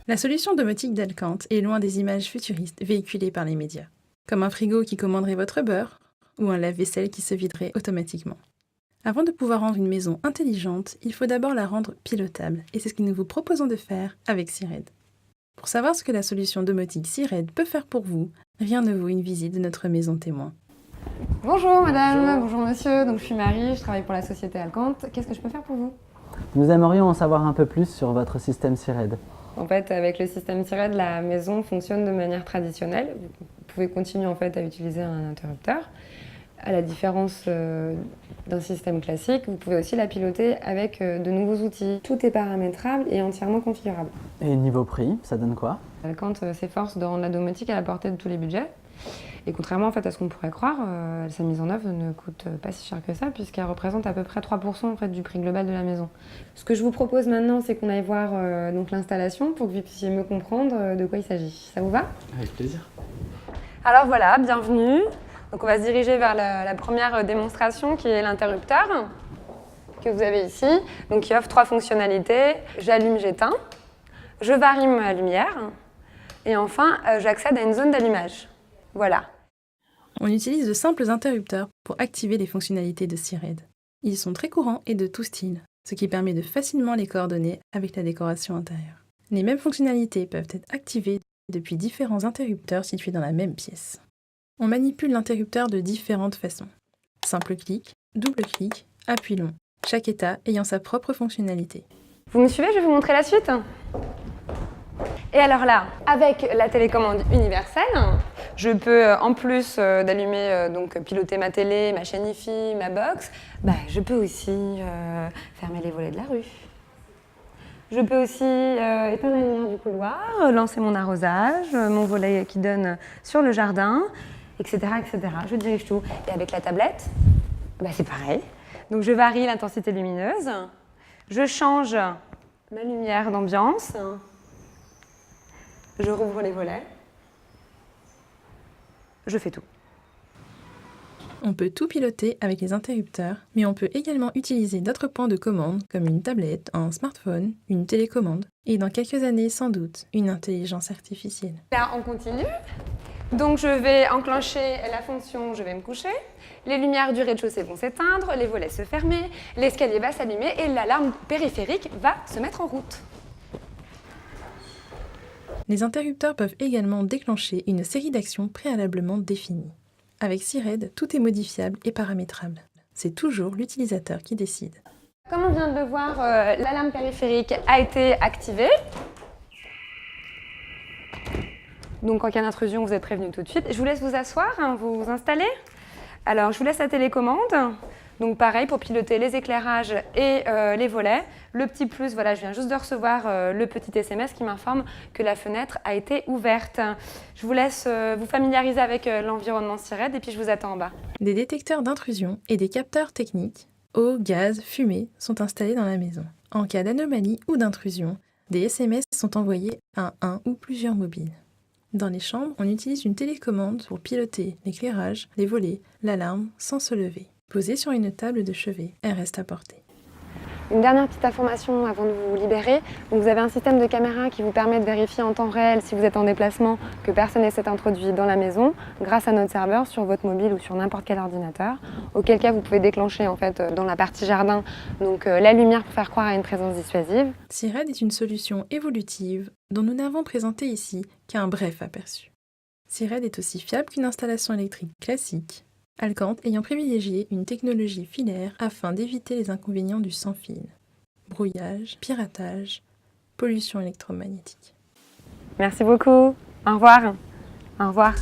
La solution domotique d'Alcante est loin des images futuristes véhiculées par les médias, comme un frigo qui commanderait votre beurre ou un lave-vaisselle qui se viderait automatiquement. Avant de pouvoir rendre une maison intelligente, il faut d'abord la rendre pilotable, et c'est ce que nous vous proposons de faire avec Seared. Pour savoir ce que la solution domotique Seared peut faire pour vous, rien ne vaut une visite de notre maison témoin. Bonjour madame, bonjour monsieur, donc je suis Marie, je travaille pour la société Alcante. Qu'est-ce que je peux faire pour vous? Nous aimerions en savoir un peu plus sur votre système Seared. En fait, avec le système Seared, la maison fonctionne de manière traditionnelle. Vous pouvez continuer en fait à utiliser un interrupteur. À la différence d'un système classique, vous pouvez aussi la piloter avec de nouveaux outils. Tout est paramétrable et entièrement configurable. Et niveau prix, ça donne quoi? Alcante s'efforce de rendre la domotique à la portée de tous les budgets. Et contrairement en fait, à ce qu'on pourrait croire, sa mise en œuvre ne coûte pas si cher que ça, puisqu'elle représente à peu près 3% en fait, du prix global de la maison. Ce que je vous propose maintenant, c'est qu'on aille voir donc l'installation pour que vous puissiez mieux comprendre de quoi il s'agit. Ça vous va? Avec plaisir. Alors voilà, bienvenue. Donc on va se diriger vers la première démonstration qui est l'interrupteur que vous avez ici, donc qui offre 3 fonctionnalités. J'allume, j'éteins, je varie ma lumière et enfin j'accède à une zone d'allumage. Voilà. On utilise de simples interrupteurs pour activer les fonctionnalités de Seared. Ils sont très courants et de tout style, ce qui permet de facilement les coordonner avec la décoration intérieure. Les mêmes fonctionnalités peuvent être activées depuis différents interrupteurs situés dans la même pièce. On manipule l'interrupteur de différentes façons. Simple clic, double clic, appui long, chaque état ayant sa propre fonctionnalité. Vous me suivez? Je vais vous montrer la suite. Et alors là, avec la télécommande universelle, je peux, en plus d'allumer, donc piloter ma télé, ma chaîne Hi-Fi, ma box, je peux aussi fermer les volets de la rue. Je peux aussi éteindre la lumière du couloir, lancer mon arrosage, mon volet qui donne sur le jardin, etc., etc. Je dirige tout. Et avec la tablette, c'est pareil. Donc je varie l'intensité lumineuse, je change ma lumière d'ambiance, je rouvre les volets, je fais tout. On peut tout piloter avec les interrupteurs, mais on peut également utiliser d'autres points de commande comme une tablette, un smartphone, une télécommande et dans quelques années sans doute une intelligence artificielle. Là on continue, donc je vais enclencher la fonction je vais me coucher, les lumières du rez-de-chaussée vont s'éteindre, les volets se fermer, l'escalier va s'allumer et l'alarme périphérique va se mettre en route. Les interrupteurs peuvent également déclencher une série d'actions préalablement définies. Avec Seared, tout est modifiable et paramétrable. C'est toujours l'utilisateur qui décide. Comme on vient de le voir, l'alarme périphérique a été activée. Donc en cas d'intrusion, vous êtes prévenu tout de suite. Je vous laisse vous asseoir, vous installer. Alors je vous laisse la télécommande. Donc pareil pour piloter les éclairages et les volets. Le petit plus, voilà, je viens juste de recevoir le petit SMS qui m'informe que la fenêtre a été ouverte. Je vous laisse vous familiariser avec l'environnement Seared et puis je vous attends en bas. Des détecteurs d'intrusion et des capteurs techniques, eau, gaz, fumée, sont installés dans la maison. En cas d'anomalie ou d'intrusion, des SMS sont envoyés à un ou plusieurs mobiles. Dans les chambres, on utilise une télécommande pour piloter l'éclairage, les volets, l'alarme sans se lever. Posée sur une table de chevet, elle reste à portée. Une dernière petite information avant de vous libérer. Donc vous avez un système de caméra qui vous permet de vérifier en temps réel si vous êtes en déplacement que personne ne s'est introduit dans la maison grâce à notre serveur sur votre mobile ou sur n'importe quel ordinateur. Auquel cas vous pouvez déclencher en fait dans la partie jardin donc la lumière pour faire croire à une présence dissuasive. Seared est une solution évolutive dont nous n'avons présenté ici qu'un bref aperçu. Seared est aussi fiable qu'une installation électrique classique, Alcante ayant privilégié une technologie filaire afin d'éviter les inconvénients du sans-fil, brouillage, piratage, pollution électromagnétique. Merci beaucoup. Au revoir. Au revoir.